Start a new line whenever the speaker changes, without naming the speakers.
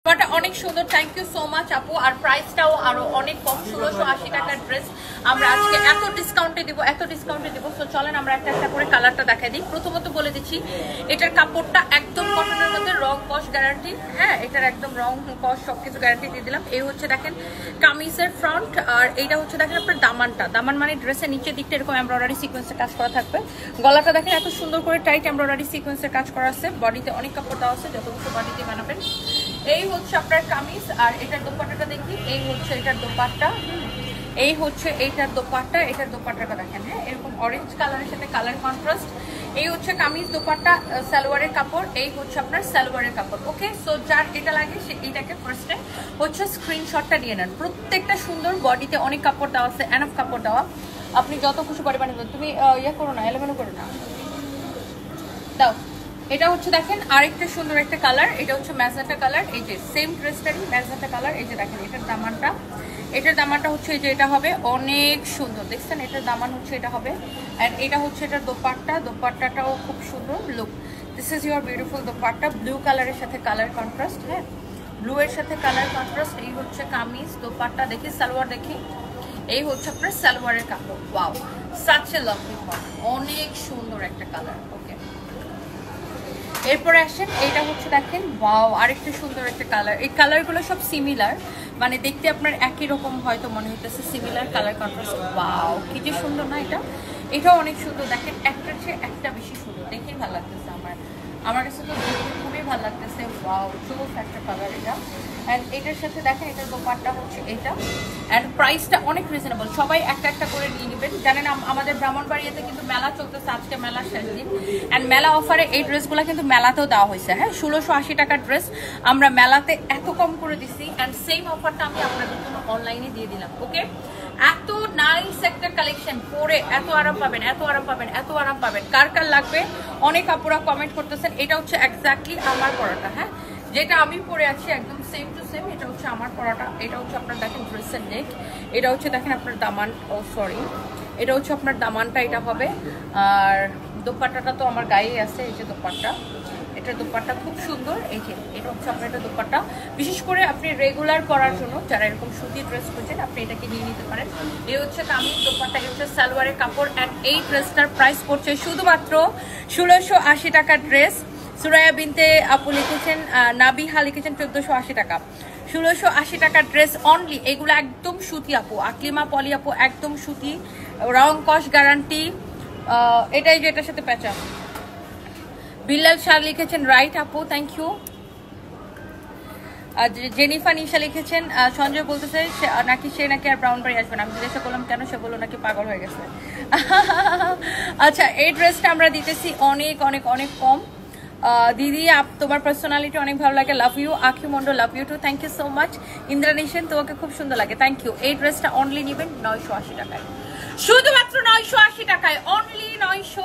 অনেক সুন্দর, thank you so much আপু। আর প্রাইসটাও আরো অনেক কম, 1680 টাকার ড্রেস আমরা আজকে এত ডিসকাউন্টে দিব। সো চলেন আমরা একটা একটা করে কালারটা দেখাই দিই। প্রথমত বলে দিচ্ছি, এটার কাপড়টা একদম কটনের মধ্যে, রং কস গ্যারান্টি। হ্যাঁ, এটার একদম রং কস সবকিছু গ্যারান্টি দিয়ে দিলাম। এই হচ্ছে দেখেন কামিজের ফ্রন্ট, আর এইটা হচ্ছে দেখেন আপনার দামানটা। দামান মানে ড্রেসের নিচের দিকটা এরকম এমব্রয়ডারি সিকোয়েন্সের কাজ করা থাকবে। গলাটা দেখেন এত সুন্দর করে টাইট এমব্রয়ডারি সিকোয়েন্সের কাজ করা আছে। বডিতে অনেক কাপড় দেওয়া আছে, যতটুকু বডিতে বানাবেন। এই হচ্ছে আপনার কামিজ, আর এটার দোপাট্টাটা দেখি। এই হচ্ছে এটার দোপাট্টা, এই হচ্ছে এইটার দোপাট্টা। এটার দোপাট্টাটা দেখেন, হ্যাঁ, এরকম অরেঞ্জ কালারের সাথে কালার কন্ট্রাস্ট। এই হচ্ছে কামিজ, দোপাট্টা, সালোয়ারের কাপড়। এই হচ্ছে আপনার সালোয়ারের কাপড়। ওকে, সো যার এটা লাগে সে এইটাকে ফার্স্টে হচ্ছে স্ক্রিনশটটা নিয়ে নেন। প্রত্যেকটা সুন্দর, বডিতে অনেক কাপড় দেওয়া আছে, এনাফ কাপড় দেওয়া। আপনি যত খুশি বডি বানিয়ে, তুমি ইয়ে করো না, এলোমেলো করো না, দাও। এটা হচ্ছে দেখেন আরেকটা সুন্দর একটা কালার, এটা হচ্ছে ম্যাজেন্টা কালার। এই যে সেম ড্রেসটারই ম্যাজেন্টা কালার। এই যে দেখেন এটার দামানটা হচ্ছে এই যে এটা হবে অনেক সুন্দর, দেখছেন? এটার দামান হচ্ছে এটা হবে। অ্যান্ড এটা হচ্ছে এটার দোপাট্টাটাও খুব সুন্দর। Look, this is your beautiful dupatta, blue কালারের সাথে কালার কন্ট্রাস্ট। হ্যাঁ, ব্লু এর সাথে কালার কন্ট্রাস্ট। এই হচ্ছে কামিজ, দোপাট্টা দেখি, সালোয়ার দেখি। এই হচ্ছে আপনার সালোয়ারের কাপড়। Wow, such a lovely one, অনেক সুন্দর একটা কালার। ওকে, এরপরে আসেন, এইটা হচ্ছে দেখেন, ওয়াও, আরেকটা সুন্দর একটা কালার। এই কালারগুলো সব সিমিলার, মানে দেখতে আপনার একই রকম হয়তো মনে হইতেছে, সিমিলার কালার কন্ট্রাস্ট। ওয়াও, কি যে সুন্দর না এটা! এটাও অনেক সুন্দর, দেখেন একটার চেয়ে একটা বেশি সুন্দর, দেখেই ভালো লাগতেছে আমার কাছে তো খুবই ভালো লাগতেছে। ওয়াও, চোখ একটা কালার এটা। অ্যান্ড এটার সাথে দেখেন এটার দোপাট্টা হচ্ছে এটা। অ্যান্ড প্রাইসটা অনেক রিজনেবল, সবাই একটা একটা করে নিয়ে নেবেন। জানেন আমাদের ব্রাহ্মণবাড়িয়াতে কিন্তু মেলা চলতেছে, আজকে মেলার শেষ দিন। অ্যান্ড মেলা অফারে এই ড্রেসগুলো কিন্তু মেলাতেও দেওয়া হয়েছে। হ্যাঁ, 1680 টাকার ড্রেস আমরা মেলাতে এত কম করে দিচ্ছি, অ্যান্ড সেম অফারটা আমি আপনাদের জন্য অনলাইনে দিয়ে দিলাম। ওকে, এত নাইস একটা কালেকশন, পরে এত আরাম পাবেন। কার কার লাগবে অনেক আপুরা কমেন্ট করতেছেন। এটা হচ্ছে এক্স্যাক্টলি আমার পরাটা। হ্যাঁ, যেটা আমি পরে আছি একদম সেম টু সেম, এটা হচ্ছে আমার পরাটা। এটা হচ্ছে আপনার দেখেন ড্রেসের নেক, এটা হচ্ছে দেখেন আপনার দামান, ও সরি, এটা হচ্ছে আপনার দামানটা এটা হবে। আর দোপাট্টাটা তো আমার গায়ে আছে, এই যে দোপাট্টা, এটার দোপাট্টা খুব সুন্দর। এই যে এটা হচ্ছে আপনার এটা দোপাট্টা, বিশেষ করে আপনি রেগুলার পরার জন্য যারা এরকম সুতি ড্রেস খুঁজছেন আপনি এটাকে নিয়ে নিতে পারেন। এই হচ্ছে কামিজ, দোপাট্টা, এই হচ্ছে সালোয়ারের কাপড়। অ্যান্ড এই ড্রেসটার প্রাইস পড়ছে শুধুমাত্র 1680 টাকার ড্রেস। সুরায়া বিনতে আপু লিখেছেন, নাবিহা লিখেছেন 1480 টাকা। 1680 টাকার ড্রেস অনলি। এগুলো একদম সুতি আপু, আকলিমা পলি আপু, একদম সুতি, রং কস গ্যারান্টি। এটাই যে এটার সাথে প্যাচা। বিল্লাল শাহ লিখেছেন রাইট আপু, থ্যাংক ইউ। জেনিফা নিশা লিখেছেন, সঞ্জয় বলতেছে নাকি সে নাকি আর ব্রাউনবাড়ি আসবে না। আমি জিজ্ঞাসা করলাম কেন, সে বললো নাকি পাগল হয়ে গেছে। আচ্ছা, এই ড্রেসটা আমরা দিতেছি অনেক অনেক অনেক কম। দিদি তোমার পার্সোনালিটি অনেক ভালো লাগে, love you. Akhi Mondal, love you too, thank you so much. ইন্দ্রানিশন, তোমাকে খুব সুন্দর লাগে, থ্যাংক ইউ। এই ড্রেসটা অনলি নেবেন 980 টাকায়, শুধুমাত্র 980 টাকায়, অনলি 900।